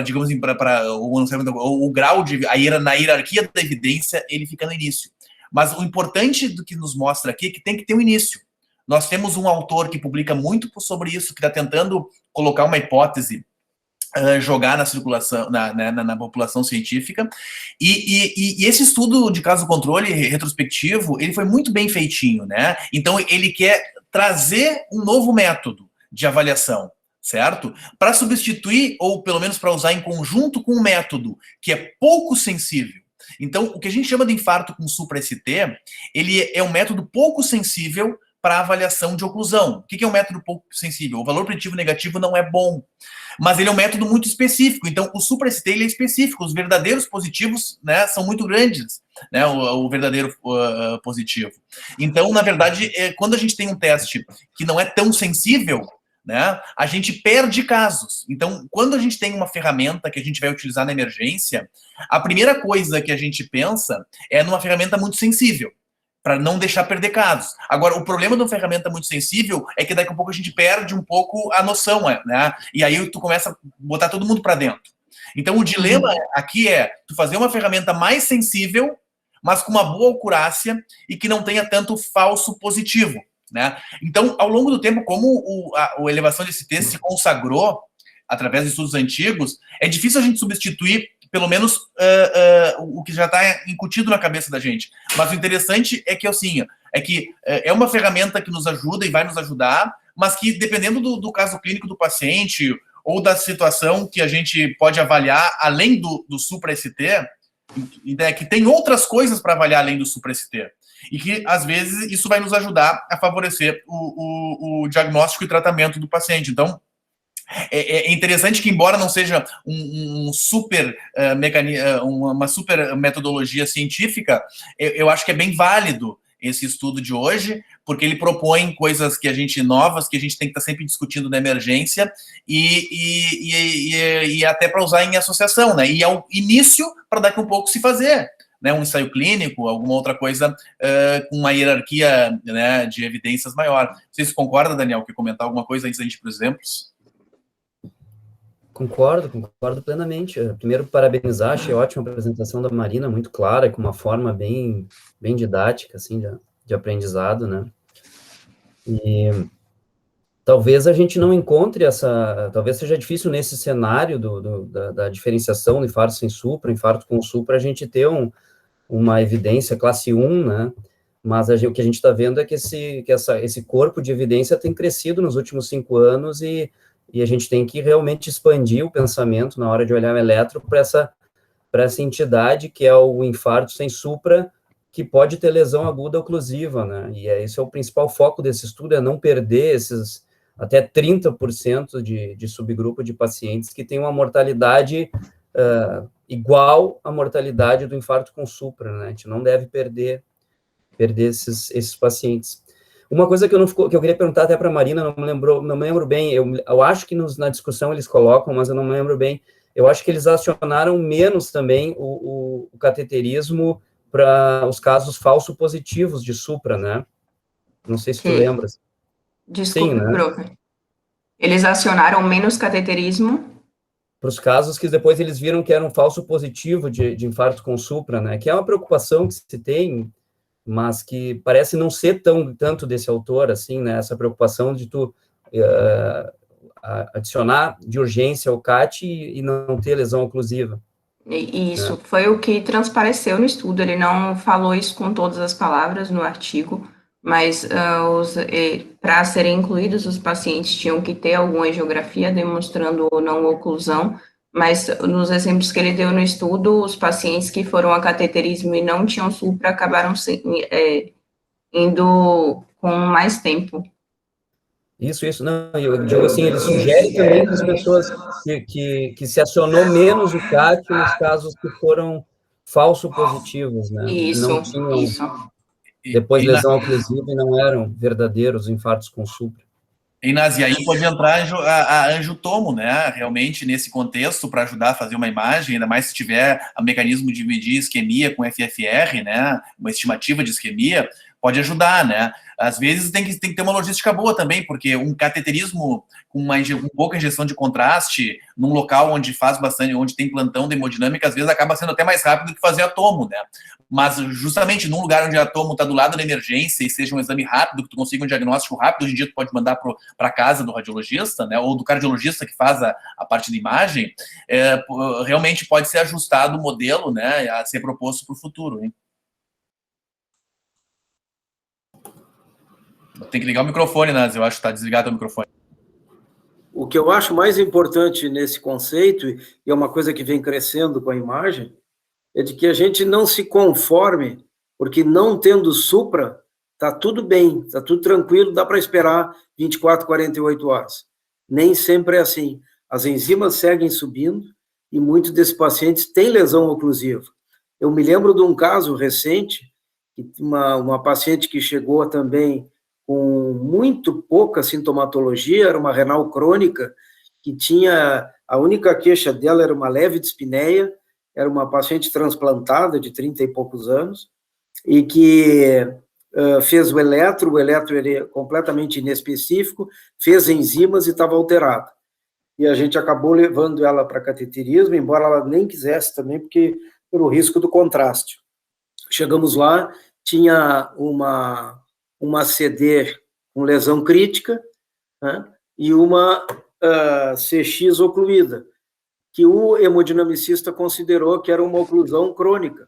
digamos assim, o grau de, na hierarquia da evidência, ele fica no início, Mas o importante do que nos mostra aqui é que tem que ter um início. Nós temos um autor que publica muito sobre isso, que está tentando colocar uma hipótese, jogar na circulação, na população científica, e esse estudo de caso controle retrospectivo, ele foi muito bem feitinho, né? Então, ele quer trazer um novo método de avaliação, certo? Para substituir, ou pelo menos para usar em conjunto com um método que é pouco sensível. Então, o que a gente chama de infarto com supra-ST, ele é um método pouco sensível para avaliação de oclusão. O que é um método pouco sensível? O valor preditivo negativo não é bom, mas ele é um método muito específico. Então, o supra-ST ele é específico. Os verdadeiros positivos, né, são muito grandes, né, o verdadeiro positivo. Então, na verdade, quando a gente tem um teste que não é tão sensível, né, a gente perde casos. Então, quando a gente tem uma ferramenta que a gente vai utilizar na emergência, a primeira coisa que a gente pensa é numa ferramenta muito sensível, para não deixar perder casos. Agora, o problema de uma ferramenta muito sensível é que daqui a pouco a gente perde um pouco a noção, né? E aí tu começa a botar todo mundo para dentro. Então, o dilema aqui é tu fazer uma ferramenta mais sensível, mas com uma boa acurácia e que não tenha tanto falso positivo, né? Então, ao longo do tempo, como a elevação de ST se consagrou através de estudos antigos, é difícil a gente substituir pelo menos o que já está incutido na cabeça da gente. Mas o interessante é que, assim, é uma ferramenta que nos ajuda e vai nos ajudar, mas que, dependendo do caso clínico do paciente ou da situação que a gente pode avaliar além do supra-ST, que tem outras coisas para avaliar além do supra-ST. E que, às vezes, isso vai nos ajudar a favorecer o diagnóstico e tratamento do paciente. Então, é interessante que, embora não seja uma super metodologia científica, eu acho que é bem válido esse estudo de hoje, porque ele propõe coisas novas, que a gente tem que estar sempre discutindo na emergência, e até para usar em associação, né? E é o início para daqui a um pouco se fazer, né, um ensaio clínico, alguma outra coisa com uma hierarquia, né, de evidências maior. Você concorda, Daniel, que comentar alguma coisa antes da gente ir para os exemplos? Concordo plenamente. Primeiro, parabenizar, achei ótima a apresentação da Marina, muito clara, com uma forma bem didática, assim, de aprendizado, né? E talvez a gente não encontre talvez seja difícil nesse cenário da diferenciação do infarto sem supra, infarto com supra, a gente ter uma evidência classe 1, né? Mas o que a gente está vendo é que esse corpo de evidência tem crescido nos últimos 5 anos e a gente tem que realmente expandir o pensamento na hora de olhar o eletro para essa entidade que é o infarto sem supra, que pode ter lesão aguda oclusiva, né? E esse é o principal foco desse estudo, é não perder esses até 30% de subgrupo de pacientes que têm uma mortalidade igual à mortalidade do infarto com supra, né? A gente não deve perder esses pacientes. Uma coisa que eu queria perguntar até para a Marina, não me lembro bem, eu acho que na discussão eles colocam, mas eu não me lembro bem, eu acho que eles acionaram menos também o cateterismo para os casos falso positivos de supra, né? Não sei se tu lembras. Desculpe, sim, né? prof. Eles acionaram menos cateterismo? Para os casos que depois eles viram que era um falso positivo de infarto com supra, né? Que é uma preocupação que se tem, mas que parece não ser tanto desse autor, assim, né, essa preocupação de tu adicionar de urgência o CAT e não ter lesão oclusiva. Isso, foi o que transpareceu no estudo, ele não falou isso com todas as palavras no artigo, mas para serem incluídos, os pacientes tinham que ter alguma angiografia demonstrando ou não oclusão, mas nos exemplos que ele deu no estudo, os pacientes que foram a cateterismo e não tinham supra acabaram indo com mais tempo. Isso, não, eu digo assim, ele sugere também que as pessoas que se acionou menos o CAT nos casos que foram falso positivos, né? Isso, não tinham isso. Depois lesão oclusiva e não eram verdadeiros infartos com supra. E aí pode entrar a angiotomo, né? Realmente, nesse contexto, para ajudar a fazer uma imagem, ainda mais se tiver o mecanismo de medir isquemia com FFR, né? Uma estimativa de isquemia, pode ajudar, né? Às vezes tem que ter uma logística boa também, porque um cateterismo com pouca injeção de contraste, num local onde faz bastante, onde tem plantão de hemodinâmica, às vezes acaba sendo até mais rápido que fazer a tomo, né? Mas justamente num lugar onde a tomo está do lado da emergência e seja um exame rápido, que tu consiga um diagnóstico rápido, hoje em dia tu pode mandar para casa do radiologista, né? Ou do cardiologista que faz a parte de imagem, realmente pode ser ajustado o modelo, né? A ser proposto para o futuro, hein? Tem que ligar o microfone, Nazi, eu acho que está desligado o microfone. O que eu acho mais importante nesse conceito, e é uma coisa que vem crescendo com a imagem, é de que a gente não se conforme, porque não tendo supra, está tudo bem, está tudo tranquilo, dá para esperar 24, 48 horas. Nem sempre é assim. As enzimas seguem subindo e muitos desses pacientes têm lesão oclusiva. Eu me lembro de um caso recente, uma paciente que chegou também com muito pouca sintomatologia, era uma renal crônica, que tinha, a única queixa dela era uma leve dispneia, era uma paciente transplantada de 30 e poucos anos, e que fez o eletro era completamente inespecífico, fez enzimas e estava alterado. E a gente acabou levando ela para cateterismo, embora ela nem quisesse também, porque pelo risco do contraste. Chegamos lá, tinha uma CD com lesão crítica, né, e uma CX ocluída, que o hemodinamicista considerou que era uma oclusão crônica,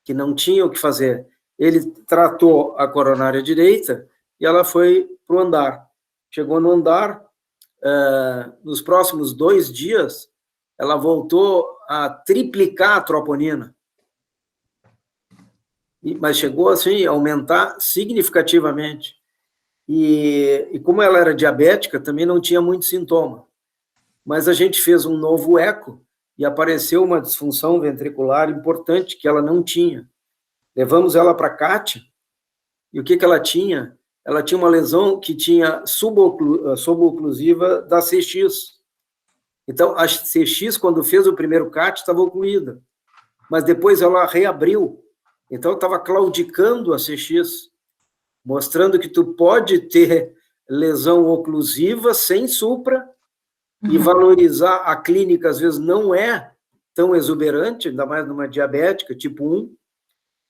que não tinha o que fazer. Ele tratou a coronária direita e ela foi para o andar. Chegou no andar, nos próximos 2 dias, ela voltou a triplicar a troponina. Mas chegou, assim, a aumentar significativamente. E como ela era diabética, também não tinha muito sintoma. Mas a gente fez um novo eco e apareceu uma disfunção ventricular importante que ela não tinha. Levamos ela para a CAT, e o que ela tinha? Ela tinha uma lesão que tinha suboclusiva da CX. Então, a CX, quando fez o primeiro CAT, estava ocluída, mas depois ela reabriu. Então, estava claudicando a CX, mostrando que tu pode ter lesão oclusiva sem supra e valorizar a clínica, às vezes, não é tão exuberante, ainda mais numa diabética, tipo 1.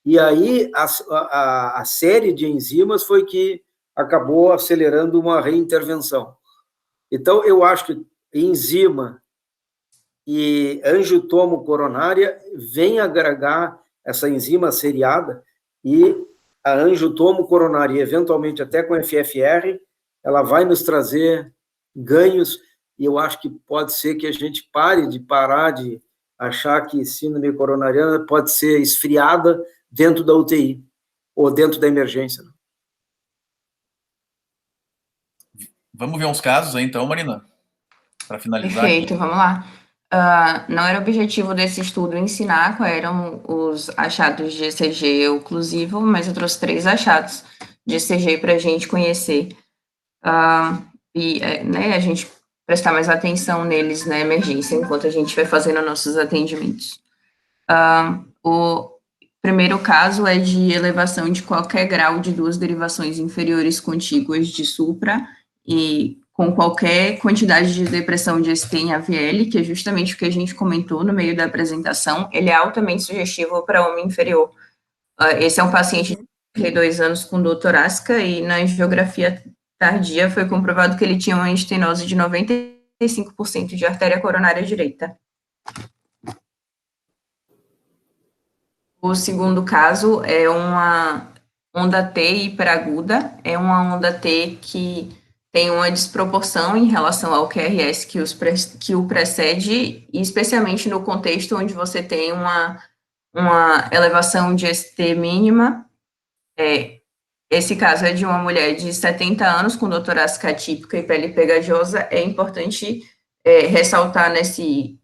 E aí, a série de enzimas foi que acabou acelerando uma reintervenção. Então, eu acho que enzima e angiotomo coronária vem agregar essa enzima seriada, e a angiotomo coronária, eventualmente até com FFR, ela vai nos trazer ganhos, e eu acho que pode ser que a gente parar de achar que síndrome coronariana pode ser esfriada dentro da UTI, ou dentro da emergência. Vamos ver uns casos aí, então, Marina, para finalizar. Perfeito, aqui. vamos lá. Não era o objetivo desse estudo ensinar quais eram os achados de ECG oclusivo, mas eu trouxe 3 achados de ECG para a gente conhecer a gente prestar mais atenção neles na emergência, enquanto a gente vai fazendo nossos atendimentos. O primeiro caso é de elevação de qualquer grau de 2 derivações inferiores contíguas de supra e com qualquer quantidade de depressão de ST em AVL, que é justamente o que a gente comentou no meio da apresentação. Ele é altamente sugestivo para homem inferior. Esse é um paciente de 32 anos com dor torácica, e na angiografia tardia foi comprovado que ele tinha uma estenose de 95% de artéria coronária direita. O segundo caso é uma onda T hiperaguda, é uma onda T que tem uma desproporção em relação ao QRS que o precede, e especialmente no contexto onde você tem uma elevação de ST mínima. Esse caso é de uma mulher de 70 anos com dor torácica atípica e pele pegajosa. É importante ressaltar nesse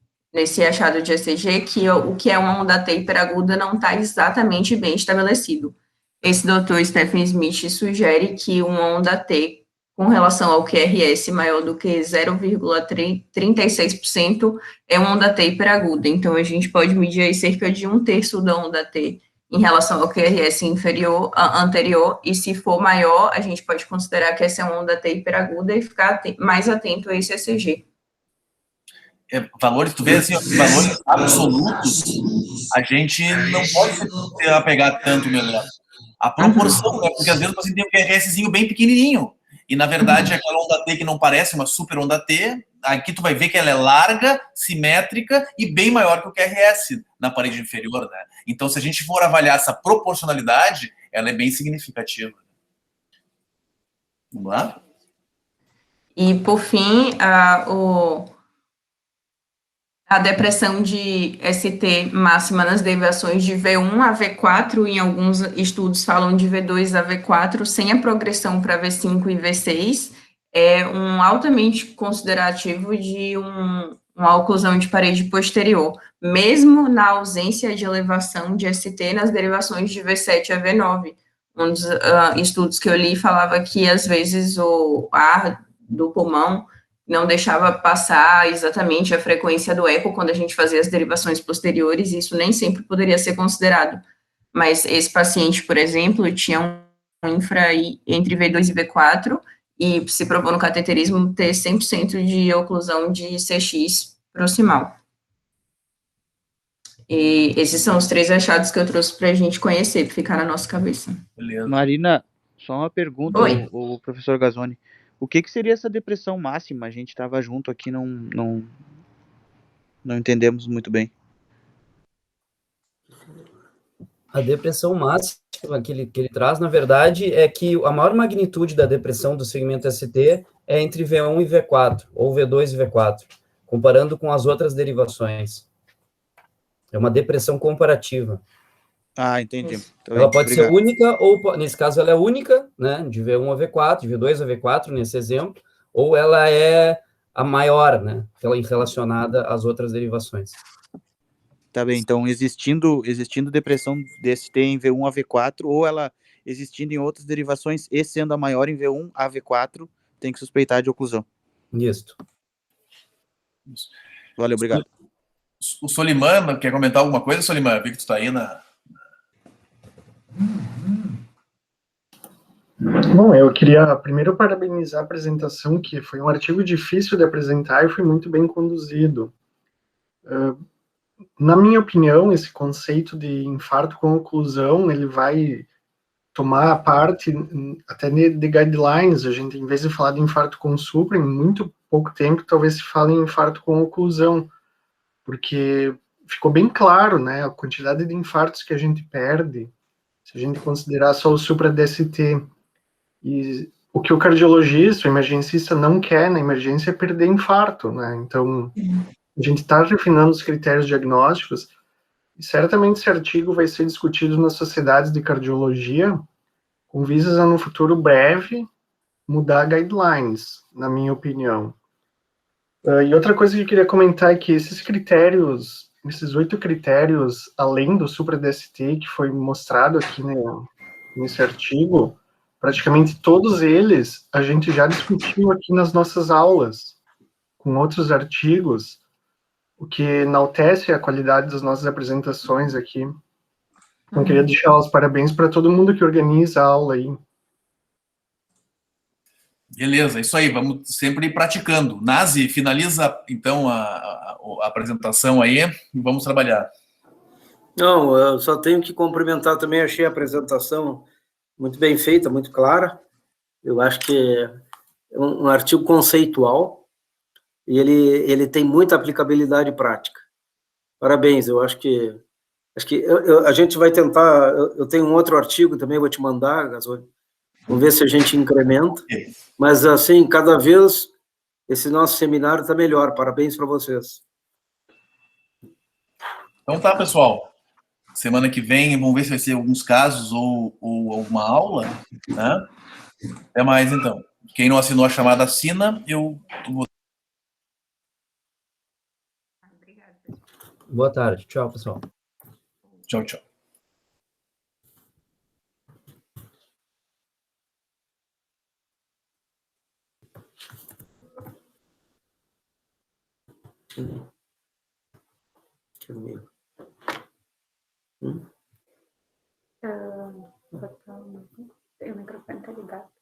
achado de ECG que o que é uma onda T hiperaguda não está exatamente bem estabelecido. Esse doutor Stephen Smith sugere que uma onda T com relação ao QRS maior do que 0,36% é uma onda T hiperaguda. Então, a gente pode medir aí cerca de 1/3 da onda T em relação ao QRS anterior, e se for maior, a gente pode considerar que essa é uma onda T hiperaguda e ficar mais atento a esse ECG. Valores, tu vê assim, valores absolutos, a gente não pode se apegar tanto, melhor. A proporção, né? Porque às vezes você tem um QRSzinho bem pequenininho, e na verdade aquela onda T que não parece uma super onda T, aqui tu vai ver que ela é larga, simétrica e bem maior que o QRS na parede inferior, né? Então, se a gente for avaliar essa proporcionalidade, ela é bem significativa. Vamos lá? E, por fim, a depressão de ST máxima nas derivações de V1 a V4, em alguns estudos falam de V2 a V4, sem a progressão para V5 e V6, é um altamente considerativo de uma oclusão de parede posterior, mesmo na ausência de elevação de ST nas derivações de V7 a V9. Um dos estudos que eu li falava que, às vezes, o ar do pulmão não deixava passar exatamente a frequência do eco quando a gente fazia as derivações posteriores, e isso nem sempre poderia ser considerado. Mas esse paciente, por exemplo, tinha um infra entre V2 e V4, e se provou no cateterismo ter 100% de oclusão de CX proximal. E esses são os 3 achados que eu trouxe para a gente conhecer, para ficar na nossa cabeça. Beleza. Marina, só uma pergunta, o professor Gazzoni. O que seria essa depressão máxima? A gente estava junto aqui, não entendemos muito bem. A depressão máxima que ele traz, na verdade, é que a maior magnitude da depressão do segmento ST é entre V1 e V4, ou V2 e V4, comparando com as outras derivações. É uma depressão comparativa. Ah, entendi. Ela pode ser única, ou, nesse caso, ela é única, né, de V1 a V4, de V2 a V4, nesse exemplo, ou ela é a maior, né, relacionada às outras derivações. Tá bem, então existindo depressão DST em V1 a V4, ou ela existindo em outras derivações e sendo a maior em V1 a V4, tem que suspeitar de oclusão. Isso. Valeu, obrigado. O Soliman, quer comentar alguma coisa, Soliman? Eu vi que tu tá aí na... Bom, eu queria primeiro parabenizar a apresentação, que foi um artigo difícil de apresentar e foi muito bem conduzido. Na minha opinião, esse conceito de infarto com oclusão, ele vai tomar parte até de guidelines. A gente, em vez de falar de infarto com supra, em muito pouco tempo, talvez se fale em infarto com oclusão, porque ficou bem claro, né, a quantidade de infartos que a gente perde, se a gente considerar só o supra-DST. E o que o cardiologista, o emergencista não quer na emergência é perder infarto, né? Então, a gente está refinando os critérios diagnósticos e certamente esse artigo vai ser discutido nas sociedades de cardiologia com vistas a, no futuro breve, mudar guidelines, na minha opinião. E outra coisa que eu queria comentar é que esses critérios, esses 8 critérios, além do supra-DST, que foi mostrado aqui, né, nesse artigo, praticamente todos eles a gente já discutiu aqui nas nossas aulas, com outros artigos, o que enaltece a qualidade das nossas apresentações aqui. Então, queria deixar os parabéns para todo mundo que organiza a aula aí. Beleza, isso aí, vamos sempre ir praticando. Nazi, finaliza, então, a apresentação aí e vamos trabalhar. Não, eu só tenho que cumprimentar também, achei a apresentação muito bem feita, muito clara. Eu acho que é um artigo conceitual e ele tem muita aplicabilidade prática. Parabéns, eu acho que a gente vai tentar, eu tenho um outro artigo também, vou te mandar, Gazzoni, vamos ver se a gente incrementa, mas assim, cada vez esse nosso seminário está melhor, parabéns para vocês. Então tá, pessoal, semana que vem vamos ver se vai ser alguns casos ou alguma aula, né? Até mais, então. Quem não assinou a chamada, assina, eu vou... Boa tarde, tchau, pessoal. Tchau, tchau. Deixa eu ver. cara.